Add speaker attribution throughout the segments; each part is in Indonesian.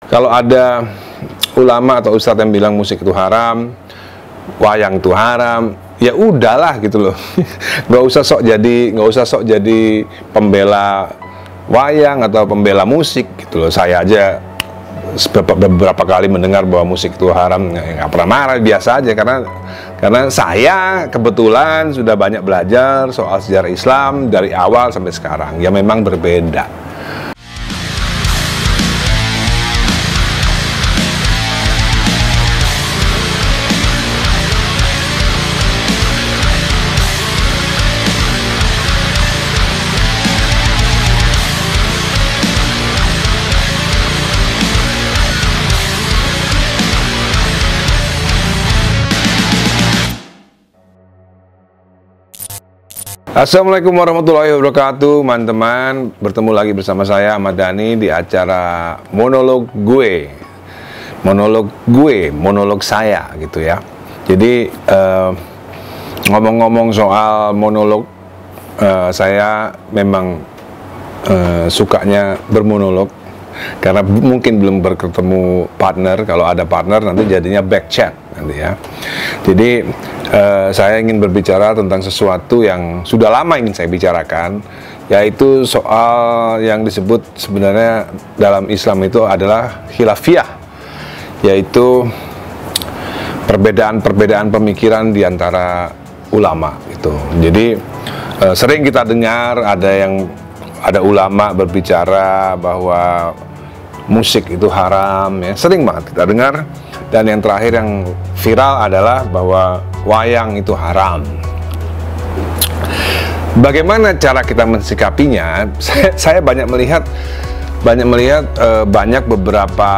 Speaker 1: Kalau ada ulama atau ustadz yang bilang musik itu haram, wayang itu haram, ya udahlah gitu loh. nggak usah sok jadi pembela wayang atau pembela musik gitu loh. Saya aja beberapa kali mendengar bahwa musik itu haram, nggak pernah marah, biasa aja, karena saya kebetulan sudah banyak belajar soal sejarah Islam dari awal sampai sekarang. Ya memang berbeda. Assalamualaikum warahmatullahi wabarakatuh, teman-teman. Bertemu lagi bersama saya Ahmad Dhani di acara monolog saya gitu ya. Jadi ngomong-ngomong soal monolog, saya memang sukanya bermonolog karena mungkin belum bertemu partner. Kalau ada partner nanti jadinya back chat nanti ya. Jadi saya ingin berbicara tentang sesuatu yang sudah lama ingin saya bicarakan, yaitu soal yang disebut sebenarnya dalam Islam itu adalah khilafiyah, yaitu perbedaan-perbedaan pemikiran di antara ulama itu. Jadi sering kita dengar ada ulama berbicara bahwa musik itu haram, ya sering banget kita dengar. Dan yang terakhir yang viral adalah bahwa wayang itu haram. Bagaimana cara kita mensikapinya? Saya banyak melihat banyak beberapa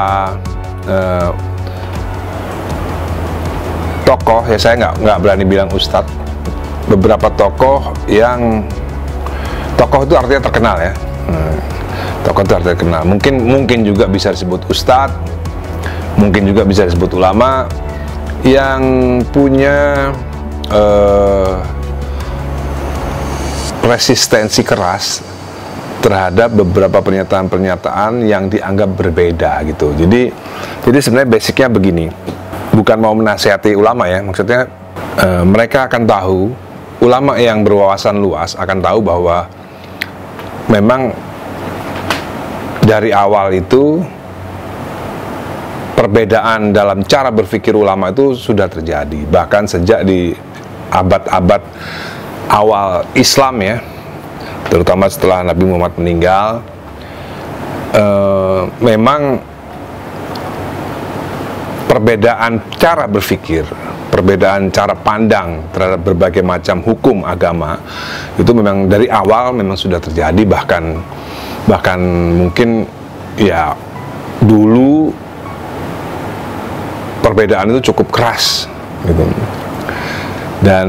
Speaker 1: tokoh, ya saya nggak berani bilang ustadz, beberapa tokoh itu artinya terkenal ya. Tokoh itu artinya terkenal. Mungkin juga bisa disebut ustadz, mungkin juga bisa disebut ulama yang punya resistensi keras terhadap beberapa pernyataan-pernyataan yang dianggap berbeda gitu. Jadi sebenarnya basicnya begini, bukan mau menasihati ulama ya, maksudnya mereka akan tahu, ulama yang berwawasan luas akan tahu bahwa memang dari awal itu perbedaan dalam cara berpikir ulama itu sudah terjadi, bahkan sejak di abad-abad awal Islam ya, terutama setelah Nabi Muhammad meninggal. Memang perbedaan cara berpikir, perbedaan cara pandang terhadap berbagai macam hukum agama itu memang dari awal memang sudah terjadi, bahkan mungkin ya dulu perbedaan itu cukup keras gitu. Dan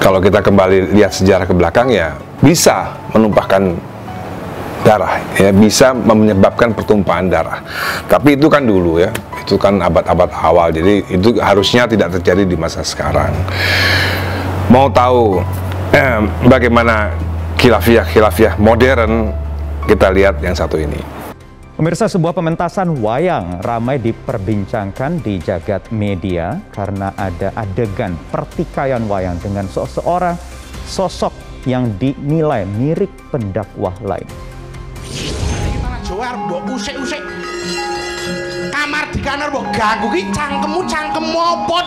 Speaker 1: kalau kita kembali lihat sejarah ke belakang ya bisa menumpahkan darah ya, bisa menyebabkan pertumpahan darah. Tapi itu kan dulu ya, itu kan abad-abad awal, jadi itu harusnya tidak terjadi di masa sekarang. Mau tahu bagaimana khilafiyah modern, kita lihat yang satu ini.
Speaker 2: Pemirsa, sebuah pementasan wayang ramai diperbincangkan di jagat media karena ada adegan pertikaian wayang dengan seseorang sosok yang dinilai mirip pendakwah lain.
Speaker 3: Kamar di kamar mbok ganggu ki cangkem mopot.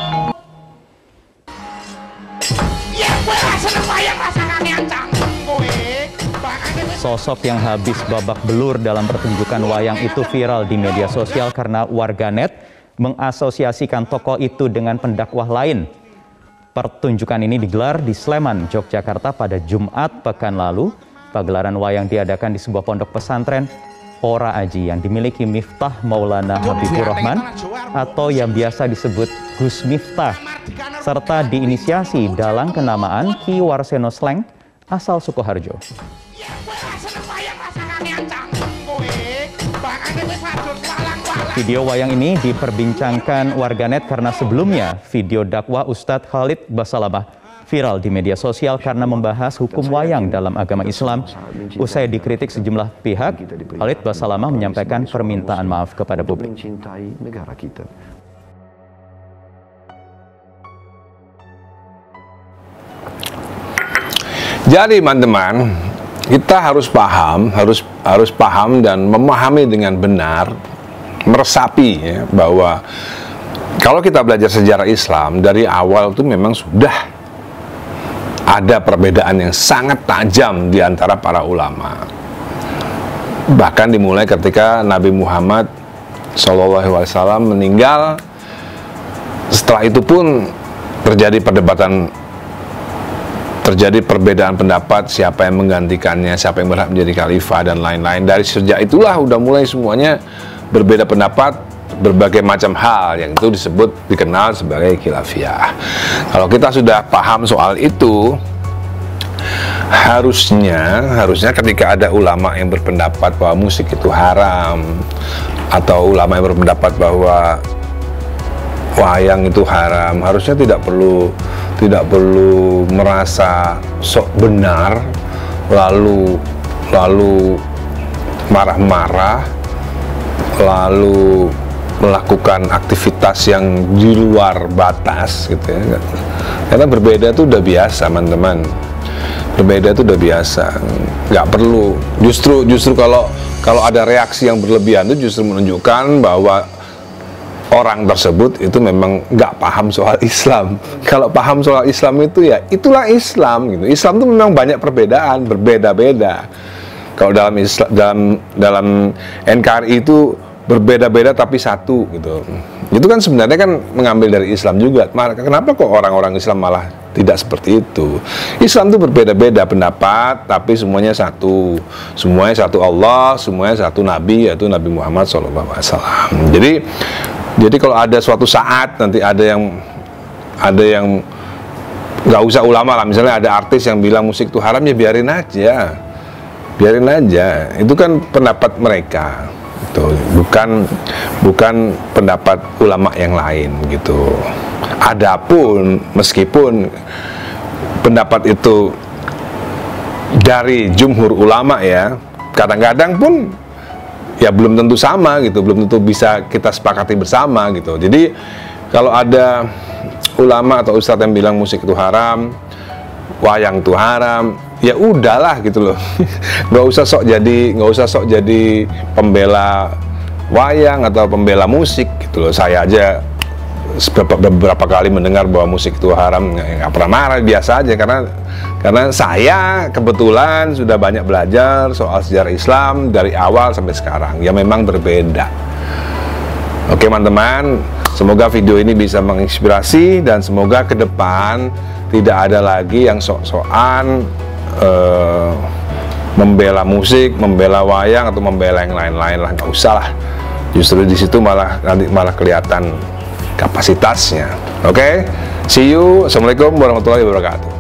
Speaker 3: Ya kowe ra seneng wayang rasane cangkem kowe.
Speaker 2: Sosok yang habis babak belur dalam pertunjukan wayang itu viral di media sosial karena warganet mengasosiasikan tokoh itu dengan pendakwah lain. Pertunjukan ini digelar di Sleman, Yogyakarta pada Jumat pekan lalu. Pagelaran wayang diadakan di sebuah pondok pesantren Ora Aji yang dimiliki Miftah Maulana Habibur Rahman atau yang biasa disebut Gus Miftah, serta diinisiasi dalam kenamaan Ki Warseno Sleng asal Sukoharjo. Video wayang ini diperbincangkan warganet karena sebelumnya video dakwah Ustadz Khalid Basalamah viral di media sosial karena membahas hukum wayang dalam agama Islam. Usai dikritik sejumlah pihak, Khalid Basalamah menyampaikan permintaan maaf kepada publik.
Speaker 1: Jadi teman-teman, kita harus paham dan memahami dengan benar, meresapi ya, bahwa kalau kita belajar sejarah Islam dari awal itu memang sudah ada perbedaan yang sangat tajam di antara para ulama. Bahkan dimulai ketika Nabi Muhammad SAW meninggal. Setelah itu pun terjadi perbedaan pendapat siapa yang menggantikannya, siapa yang berhak menjadi khalifah dan lain-lain. Dari sejak itulah udah mulai semuanya berbeda pendapat, berbagai macam hal yang itu dikenal sebagai khilafiyah. Kalau kita sudah paham soal itu, harusnya ketika ada ulama yang berpendapat bahwa musik itu haram, atau ulama yang berpendapat bahwa wayang itu haram, harusnya tidak perlu merasa sok benar lalu marah-marah, lalu melakukan aktivitas yang di luar batas gitu ya. Karena berbeda itu udah biasa, teman-teman. Berbeda itu udah biasa, nggak perlu. Justru kalau ada reaksi yang berlebihan itu justru menunjukkan bahwa orang tersebut itu memang nggak paham soal Islam. Kalau paham soal Islam itu ya itulah Islam gitu. Islam itu memang banyak perbedaan, berbeda-beda. Kalau dalam NKRI itu berbeda-beda tapi satu gitu. Itu kan sebenarnya kan mengambil dari Islam juga. Kenapa kok orang-orang Islam malah tidak seperti itu? Islam itu berbeda-beda pendapat tapi semuanya satu. Semuanya satu Allah, semuanya satu Nabi, yaitu Nabi Muhammad SAW. Jadi kalau ada suatu saat nanti ada yang nggak usah ulama lah, misalnya ada artis yang bilang musik itu haram, ya biarin aja. Itu kan pendapat mereka. Gitu. Bukan pendapat ulama yang lain gitu. Adapun meskipun pendapat itu dari jumhur ulama ya, kadang-kadang pun ya belum tentu sama gitu, belum tentu bisa kita sepakati bersama gitu. Jadi kalau ada ulama atau ustadz yang bilang musik itu haram, wayang itu haram, ya udahlah gitu loh. nggak usah sok jadi pembela wayang atau pembela musik gitu loh. Saya aja beberapa kali mendengar bahwa musik itu haram, nggak pernah marah, biasa aja, karena saya kebetulan sudah banyak belajar soal sejarah Islam dari awal sampai sekarang. Ya memang berbeda. Oke teman-teman, semoga video ini bisa menginspirasi dan semoga ke depan tidak ada lagi yang sok-sokan membela musik, membela wayang atau membela yang lain-lain lah, nggak usah lah. Justru di situ malah kelihatan kapasitasnya. Oke, see you. Assalamualaikum warahmatullahi wabarakatuh.